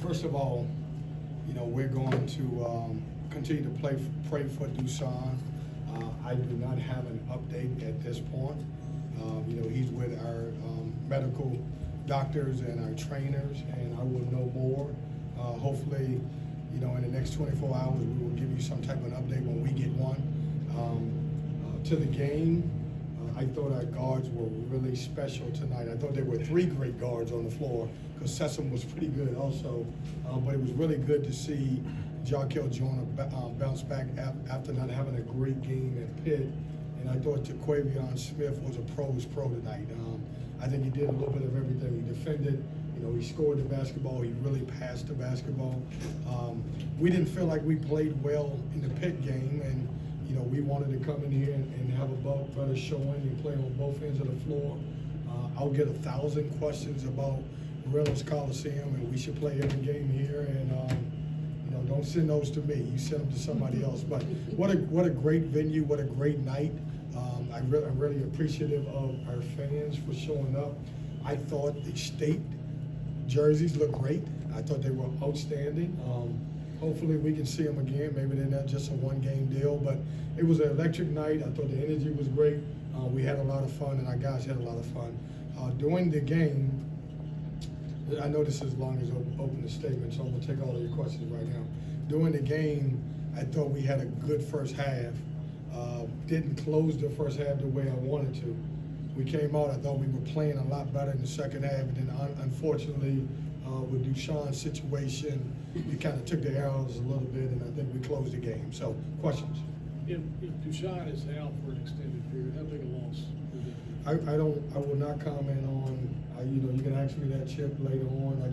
First of all, we're going to continue to pray for Dusan. I do not have an update at this point. He's with our medical doctors and our trainers, and I will know more. Hopefully, in the next 24 hours, we will give you some type of an update when we get one. To the game, I thought our guards were really special tonight. I thought there were 3 great guards on the floor because Sessom was pretty good also. But it was really good to see Jarkel Joyner bounce back after not having a great game at Pitt. And I thought Jaquavion Smith was a pro's pro tonight. I think he did a little bit of everything. He defended, he scored the basketball, he really passed the basketball. We didn't feel like we played well in the Pitt game, and we wanted to come in here and have a better showing and play on both ends of the floor. I'll get 1,000 questions about Reynolds Coliseum, and we should play every game here. And don't send those to me. You send them to somebody else. But what a great venue! What a great night! I'm really appreciative of our fans for showing up. I thought the state jerseys looked great. I thought they were outstanding. Hopefully we can see them again. Maybe they're not just a one-game deal, but it was an electric night. I thought the energy was great. We had a lot of fun, and our guys had a lot of fun. During the game, I know this is as long as opening statement, so I'm going to take all of your questions right now. During the game, I thought we had a good first half. Didn't close the first half the way I wanted to. We came out, I thought we were playing a lot better in the second half, and then unfortunately, with Dusan's situation, we kind of took the arrows a little bit, and I think we closed the game. So, questions? If Dusan is out for an extended period, how big a loss is it? I will not comment on. You can ask me that, Chip, later on.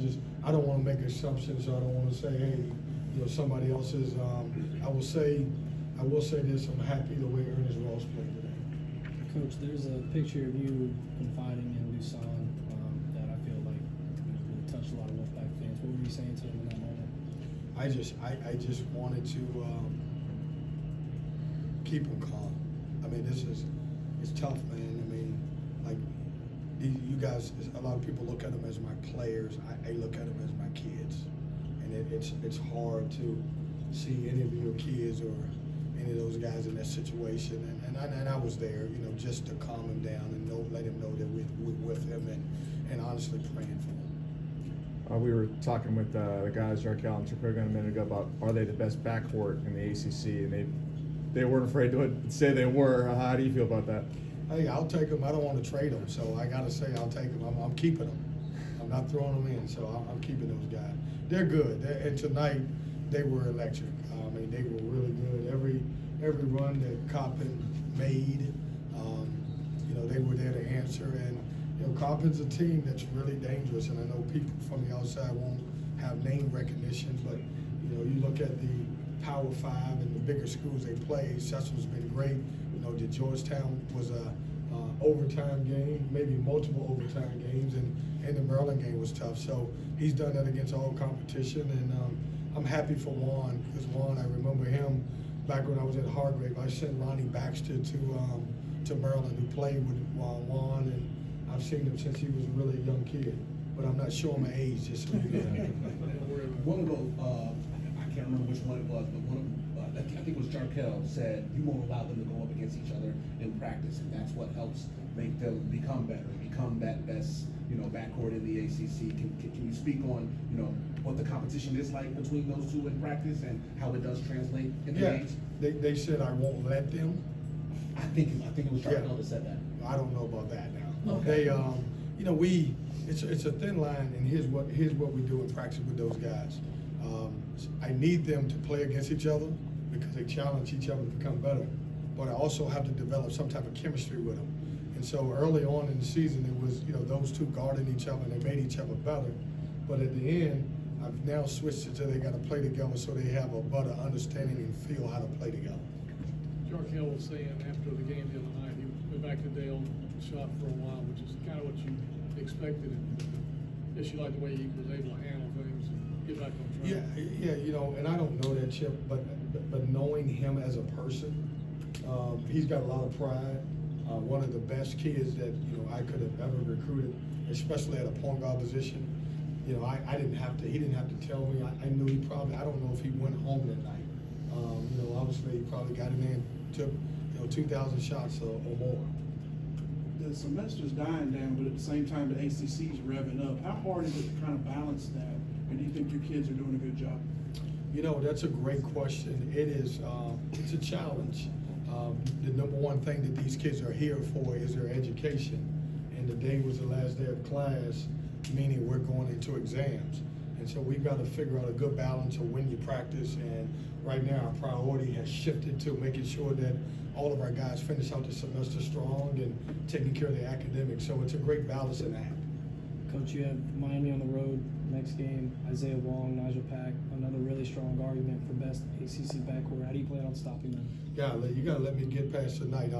I don't want to make assumptions, so I don't want to say, hey, somebody else's. I will say this: I'm happy the way Ernest Ross played today. Coach, there's a picture of you confiding in Dusan that I feel like really touched a lot of Wolfpack fans. What were you saying to him in that moment? I just wanted to keep him calm. I mean, it's tough, man. I mean, like you guys, a lot of people look at them as my players. I look at them as my kids, and it's hard to see any of your kids or any of those guys in that situation, and I was there, just to calm him down and let him know that we're with him and honestly praying for him. We were talking with the guys, Jarkel and Jaquavion, a minute ago about are they the best backcourt in the ACC, and they weren't afraid to say they were. How do you feel about that? Hey, I'll take them. I don't want to trade them, so I got to say I'll take them. I'm keeping them. I'm not throwing them in, so I'm keeping those guys. They're good, and tonight they were electric. I mean, they were really good. Every run that Coppin made, they were there to answer. And Coppin's a team that's really dangerous. And I know people from the outside won't have name recognition, but you look at the Power 5 and the bigger schools they play. Cecil's been great. The Georgetown was a overtime game, maybe multiple overtime games, and the Maryland game was tough. So he's done that against all competition, and I'm happy for Juan, because Juan, I remember him back when I was at Hargrave. I sent Lonnie Baxter to Maryland, who played with Juan, and I've seen him since he was a really young kid. But I'm not showing my age, just so you know. One of those, I can't remember which one it was, but I think it was Jarkel said you won't allow them to go up against each other in practice, and that's what helps make them become better, become that best, backcourt in the ACC. Can you speak on, what the competition is like between those two in practice and how it does translate in the games? They said I won't let them. I think it was Jarkel that said that. I don't know about that now. Okay. They, it's a thin line, and here's what we do in practice with those guys. I need them to play against each other because they challenge each other to become better. But I also have to develop some type of chemistry with them. And so early on in the season, it was those two guarding each other, and they made each other better. But at the end, I've now switched it to they got to play together so they have a better understanding and feel how to play together. Jarkel was saying after the game the other night, he went back to Dale, shot for a while, which is kind of what you expected. And I guess you like the way he was able to handle things and get back on track. Yeah, and I don't know that, Chip, but knowing him as a person, he's got a lot of pride. One of the best kids that I could have ever recruited, especially at a point guard position. you know, he didn't have to tell me. I knew he probably, I don't know if he went home that night. You know, obviously he probably got in there and took, 2,000 shots or more. The semester's dying down, but at the same time, the ACC's revving up. How hard is it to kind of balance that? And do you think your kids are doing a good job? You know, that's a great question. It is, it's a challenge. The number one thing that these kids are here for is their education. And today was the last day of class, meaning we're going into exams. And so we've got to figure out a good balance of when you practice. And right now, our priority has shifted to making sure that all of our guys finish out the semester strong and taking care of their academics. So it's a great balancing act. Coach, you have Miami on the road next game. Isaiah Wong, Nigel Pack, another really strong argument for best ACC backcourt. How do you plan on stopping them? You gotta let me get past tonight.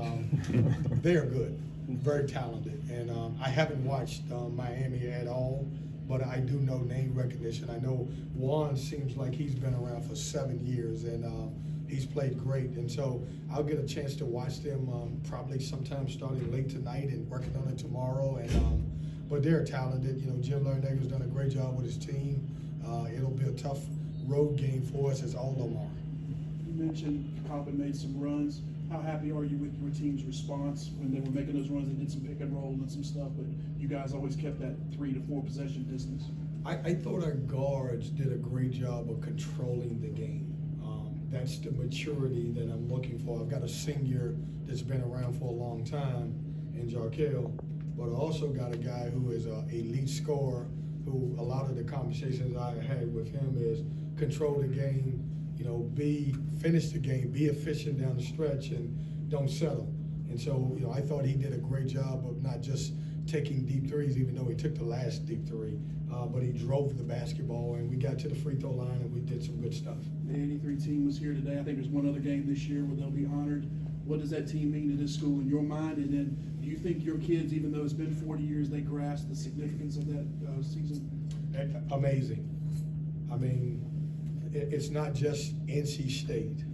They are good, very talented, and I haven't watched Miami at all, but I do know name recognition. I know Juan seems like he's been around for 7 years, and he's played great, and so I'll get a chance to watch them probably sometime starting late tonight and working on it tomorrow. And but they're talented. You know, Jim Larnaggle's done a great job with his team. It'll be a tough road game for us, as all of them are. You mentioned Coppin made some runs. How happy are you with your team's response when they were making those runs? They did some pick and roll and some stuff, but you guys always kept that 3 to 4 possession distance. I thought our guards did a great job of controlling the game. That's the maturity that I'm looking for. I've got a senior that's been around for a long time in Jarkel, but I also got a guy who is an elite scorer, who a lot of the conversations I had with him is control the game, finish the game, be efficient down the stretch, and don't settle. And so, I thought he did a great job of not just taking deep threes, even though he took the last deep three, but he drove the basketball, and we got to the free throw line, and we did some good stuff. The 83 team was here today. I think there's one other game this year where they'll be honored. What does that team mean to this school in your mind? And then do you think your kids, even though it's been 40 years, they grasp the significance of that season? Amazing. I mean, it's not just NC State.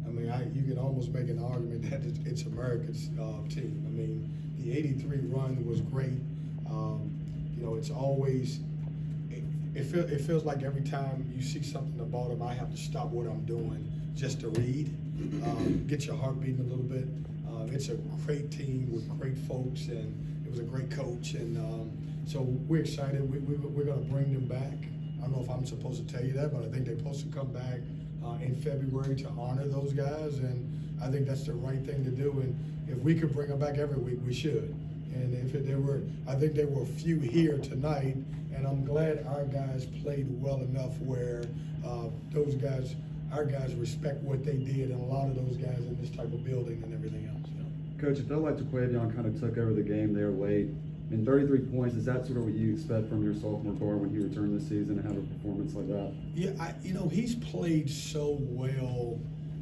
I mean, you can almost make an argument that it's America's team. I mean, the 83 run was great. It's always, it feels like every time you see something at the bottom, I have to stop what I'm doing just to read, get your heart beating a little bit. It's a great team with great folks, and it was a great coach. And so we're excited. We're going to bring them back. I don't know if I'm supposed to tell you that, but I think they're supposed to come back in February to honor those guys, and I think that's the right thing to do. And if we could bring them back every week, we should. And I think there were a few here tonight, and I'm glad our guys played well enough where our guys respect what they did, and a lot of those guys in this type of building and everything else. Coach, it felt like Jaquavion kind of took over the game there late. I mean, 33 points, is that sort of what you expect from your sophomore guard when he returned this season and have a performance like that? Yeah, he's played so well,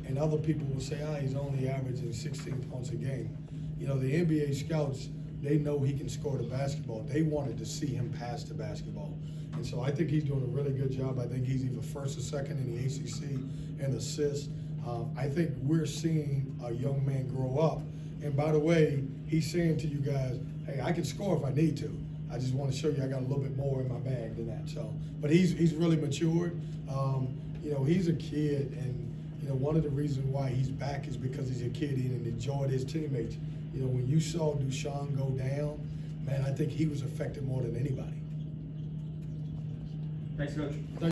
and other people will say, he's only averaging 16 points a game. The NBA scouts, they know he can score the basketball. They wanted to see him pass the basketball. And so I think he's doing a really good job. I think he's either first or second in the ACC in assists. I think we're seeing a young man grow up. And by the way, he's saying to you guys, hey, I can score if I need to. I just want to show you I got a little bit more in my bag than that. So, but he's really matured. He's a kid, and one of the reasons why he's back is because he's a kid and enjoyed his teammates. When you saw Dushan go down, man, I think he was affected more than anybody. Thanks, Coach.